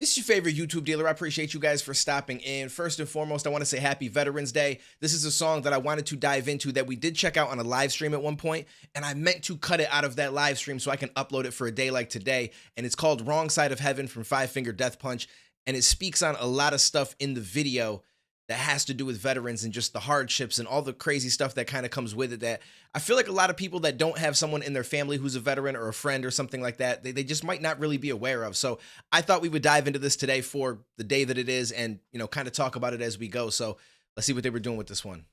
This is your favorite YouTube dealer. I appreciate you guys for stopping in. First and foremost, I want to say happy Veterans Day. This is a song that I wanted to dive into that we did check out on a live stream at one point, and I meant to cut it out of that live stream so I can upload it for a day like today. And it's called Wrong Side of Heaven from Five Finger Death Punch, and it speaks on a lot of stuff in the video that has to do with veterans and just the hardships and all the crazy stuff that kind of comes with it, that I feel like a lot of people that don't have someone in their family who's a veteran or a friend or something like that, they just might not really be aware of. So I thought we would dive into this today for the day that it is and, kind of talk about it as we go. So let's see what they were doing with this one.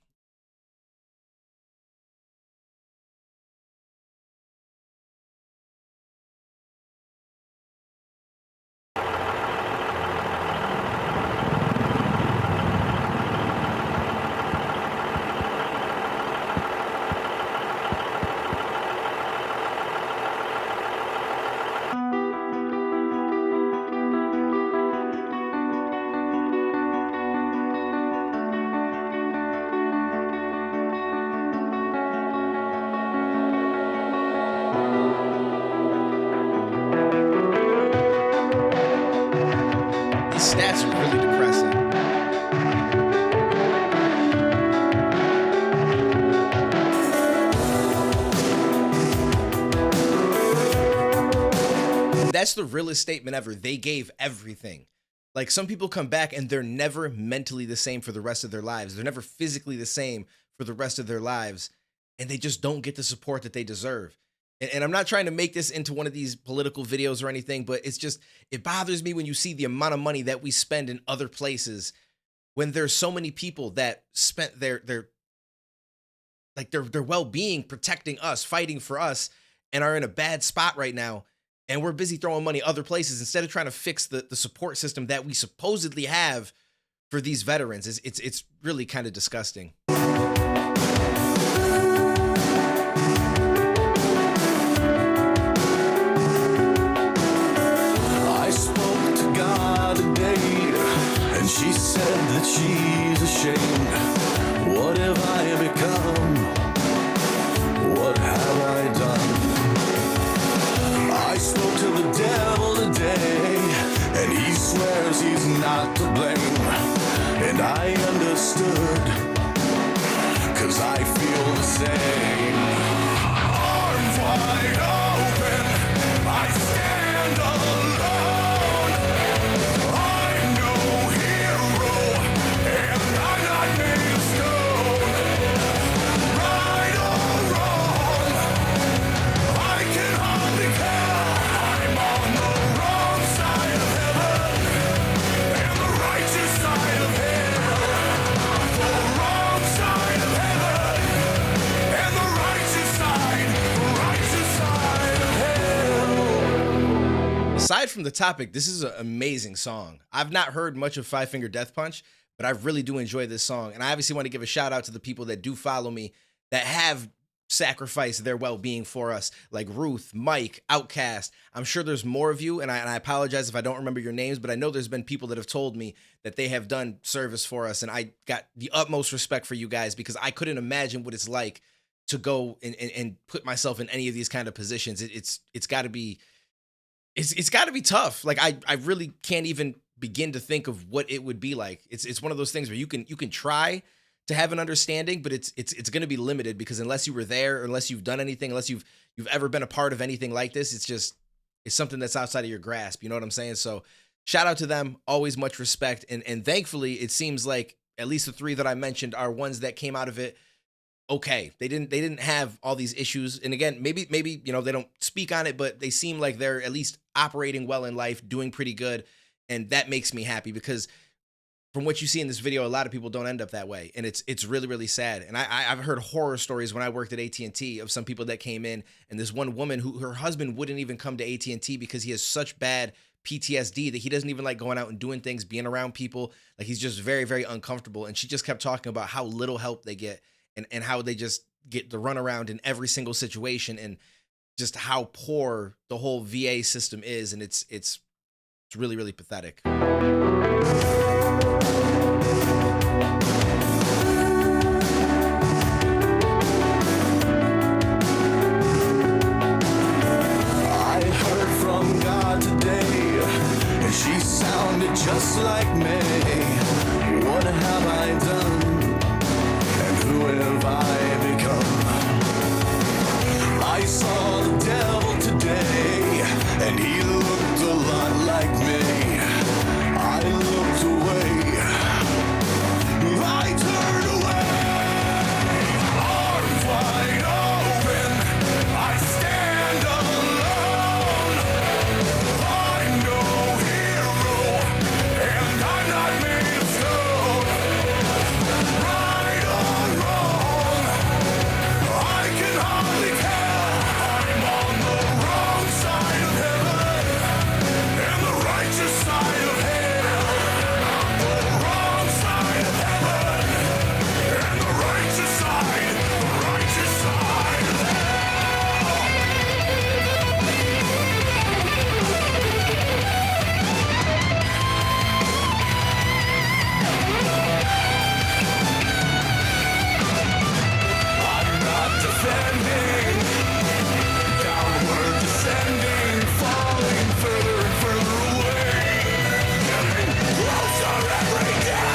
These stats are really depressing. That's the realest statement ever. They gave everything. Like, some people come back and they're never mentally the same for the rest of their lives. They're never physically the same for the rest of their lives. And they just don't get the support that they deserve. And I'm not trying to make this into one of these political videos or anything, but it bothers me when you see the amount of money that we spend in other places when there's so many people that spent their well-being protecting us, fighting for us, and are in a bad spot right now. And we're busy throwing money other places instead of trying to fix the support system that we supposedly have for these veterans. It's really kind of disgusting. I spoke to God today, and she said that she's ashamed. What have I become? What have I done? I spoke to the devil today, and he swears he's not to blame. And I understood, 'cause I feel the same. Arms wide open, I stand alone. I'm no hero, and I'm not made of stone. Right or wrong, I can hardly tell. I'm on the wrong side of heaven and the righteous side of hell. The wrong side of heaven and the righteous side of hell. Aside from the topic, this is an amazing song. I've not heard much of Five Finger Death Punch, but I really do enjoy this song. And I obviously want to give a shout out to the people that do follow me that have sacrificed their well-being for us, like Ruth, Mike, Outcast. I'm sure there's more of you, and I apologize if I don't remember your names, but I know there's been people that have told me that they have done service for us, and I got the utmost respect for you guys, because I couldn't imagine what it's like to go and put myself in any of these kind of positions. It's got to be tough. Like, I really can't even begin to think of what it would be like. It's one of those things where you can try to have an understanding, but it's going to be limited, because unless you were there, or unless you've done anything, unless you've ever been a part of anything like this, it's something that's outside of your grasp. You know what I'm saying? So shout out to them. Always much respect. And thankfully, it seems like at least the three that I mentioned are ones that came out of it okay. They didn't have all these issues. And again, maybe they don't speak on it, but they seem like they're at least operating well in life, doing pretty good. And that makes me happy, because from what you see in this video, a lot of people don't end up that way. And it's really, really sad. And I've heard horror stories when I worked at AT&T of some people that came in, and this one woman who her husband wouldn't even come to AT&T because he has such bad PTSD that he doesn't even like going out and doing things, being around people. Like, he's just very, very uncomfortable. And she just kept talking about how little help they get, and how they just get the runaround in every single situation, and just how poor the whole VA system is. And it's really, really pathetic. I heard from God today, and she said sounded just like me. What have I done? And who have I become? I saw the devil today, and he looked a lot like me. I looked away, I turned away. Arms wide open, I stand alone. I'm no hero, and I'm not made of stone. Right or wrong, I can hardly tell. I'm on the wrong side of heaven and the righteous side of hell. The wrong side of heaven and the righteous side of hell. I'm not defending, downward descending, falling further and further away, getting closer every day.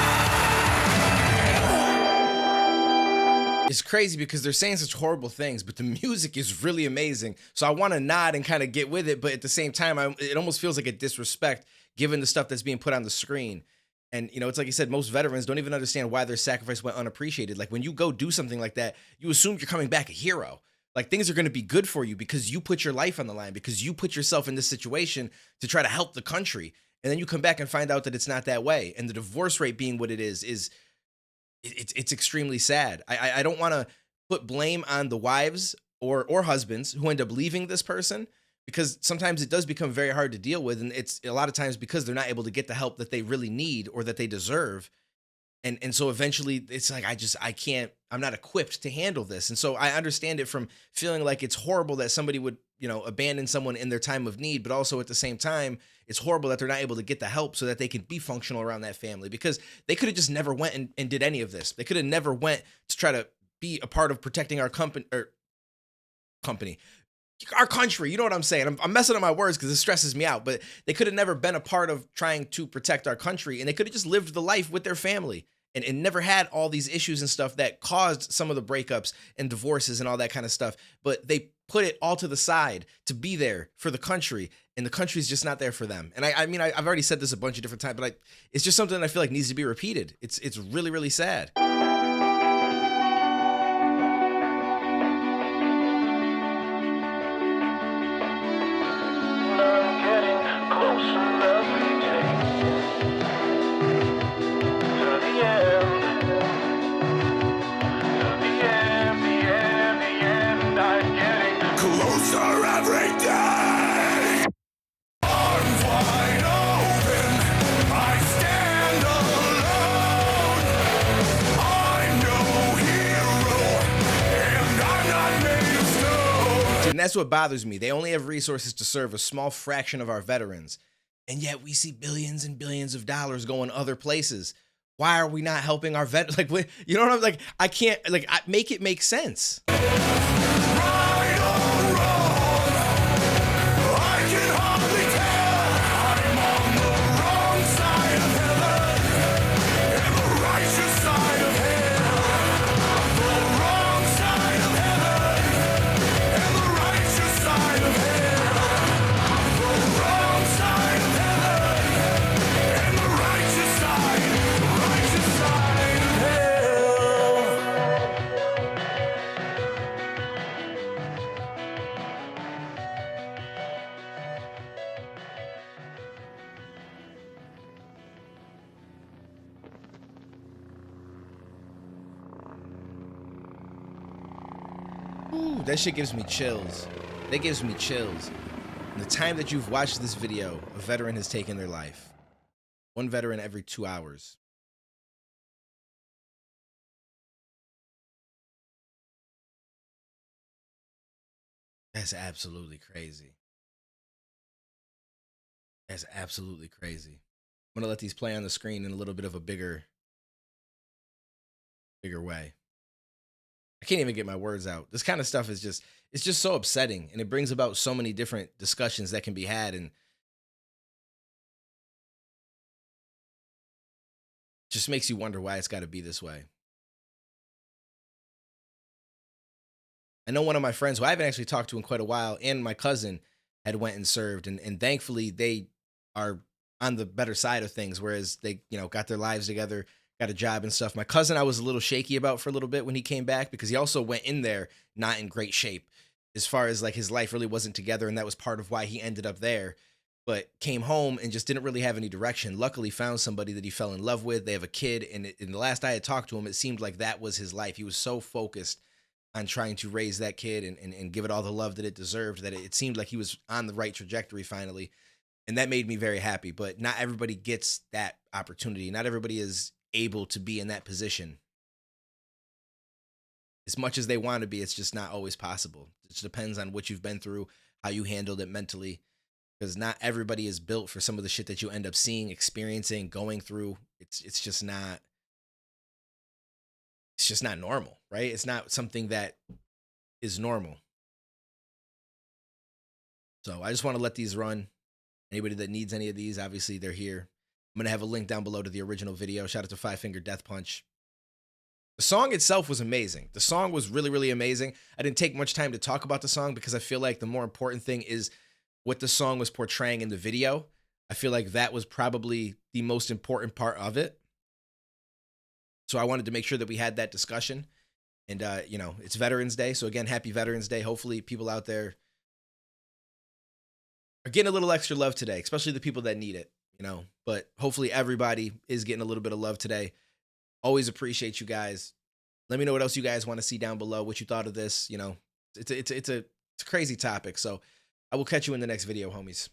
It's crazy because they're saying such horrible things, but the music is really amazing. So I want to nod and kind of get with it, but at the same time, it almost feels like a disrespect given the stuff that's being put on the screen. And it's like you said, most veterans don't even understand why their sacrifice went unappreciated. Like when you go do something like that, you assume you're coming back a hero. Like things are going to be good for you because you put your life on the line, because you put yourself in this situation to try to help the country. And then you come back and find out that it's not that way. And the divorce rate being what it is it's extremely sad. I don't want to put blame on the wives or husbands who end up leaving this person, because sometimes it does become very hard to deal with, and it's a lot of times because they're not able to get the help that they really need or that they deserve. And so eventually it's like I'm not equipped to handle this. And so I understand it from feeling like it's horrible that somebody would abandon someone in their time of need, but also at the same time it's horrible that they're not able to get the help so that they can be functional around that family, because they could have just never went and did any of this. They could have never went to try to be a part of protecting our our country. You know what I'm saying? I'm messing up my words because it stresses me out, but they could have never been a part of trying to protect our country, and they could have just lived the life with their family and never had all these issues and stuff that caused some of the breakups and divorces and all that kind of stuff. But they put it all to the side to be there for the country, and the country's just not there for them. And I mean, I've already said this a bunch of different times, but it's just something that I feel like needs to be repeated. It's really, really sad. Closer every day. Arms wide open, I stand alone. I'm no hero, and I'm not made of stone. And that's what bothers me. They only have resources to serve a small fraction of our veterans, and yet we see billions and billions of dollars going other places. Why are we not helping our vet? Like, you know what I'm like? I can't make it make sense. Right or wrong, I can hardly tell. I'm on the wrong side of heaven and the righteous side of hell. The wrong side of heaven and the righteous side of hell. The wrong side of heaven and the righteous side of hell. Ooh, that shit gives me chills. That gives me chills. In the time that you've watched this video, a veteran has taken their life. One veteran every 2 hours. That's absolutely crazy. That's absolutely crazy. I'm gonna let these play on the screen in a little bit of a bigger way. I can't even get my words out. This kind of stuff is it's just so upsetting, and it brings about so many different discussions that can be had. And Just makes you wonder why it's got to be this way. I know one of my friends who I haven't actually talked to in quite a while, and my cousin had went and served, and thankfully they are on the better side of things. Whereas they, got their lives together, got a job and stuff. My cousin, I was a little shaky about for a little bit when he came back because he also went in there not in great shape, as far as like his life really wasn't together, and that was part of why he ended up there. But came home and just didn't really have any direction. Luckily, found somebody that he fell in love with. They have a kid, and in the last I had talked to him, it seemed like that was his life. He was so focused on trying to raise that kid and give it all the love that it deserved, that it seemed like he was on the right trajectory finally. And that made me very happy. But not everybody gets that opportunity. Not everybody is able to be in that position. As much as they want to be, it's just not always possible. It just depends on what you've been through, how you handled it mentally. Because not everybody is built for some of the shit that you end up seeing, experiencing, going through. It's just not normal, right? It's not something that is normal. So I just want to let these run. Anybody that needs any of these, obviously they're here. I'm gonna have a link down below to the original video. Shout out to Five Finger Death Punch. The song itself was amazing. The song was really, really amazing. I didn't take much time to talk about the song because I feel like the more important thing is what the song was portraying in the video. I feel like that was probably the most important part of it. So I wanted to make sure that we had that discussion. And, it's Veterans Day. So again, happy Veterans Day. Hopefully people out there are getting a little extra love today, especially the people that need it, but hopefully everybody is getting a little bit of love today. Always appreciate you guys. Let me know what else you guys want to see down below, what you thought of this. It's a crazy topic. So I will catch you in the next video, homies.